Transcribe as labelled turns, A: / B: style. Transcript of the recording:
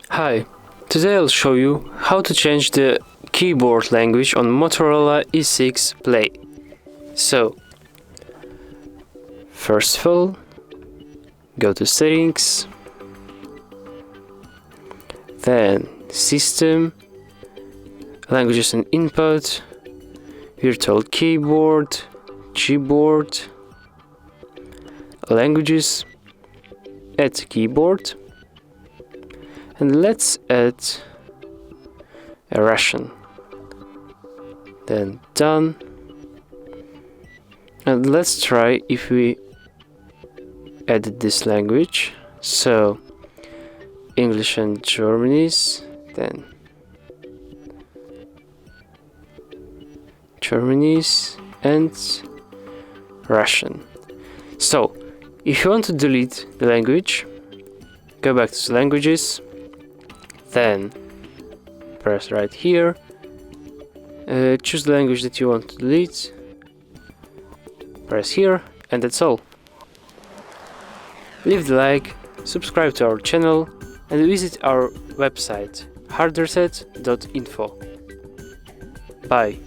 A: Hi, today I'll show you how to change the keyboard language on Motorola E6 Play. So, first of all, go to Settings, then System, Languages and Input, Virtual Keyboard, Gboard, Languages, Add Keyboard, and let's add a Russian. Then Done, and let's try if we added this language. So English and Germany's, then Germany's and Russian. So if you want to delete the language, go back to Languages, then press right here, choose the language that you want to delete, press here, and that's all. Leave the like, subscribe to our channel, and visit our website HardReset.Info. Bye.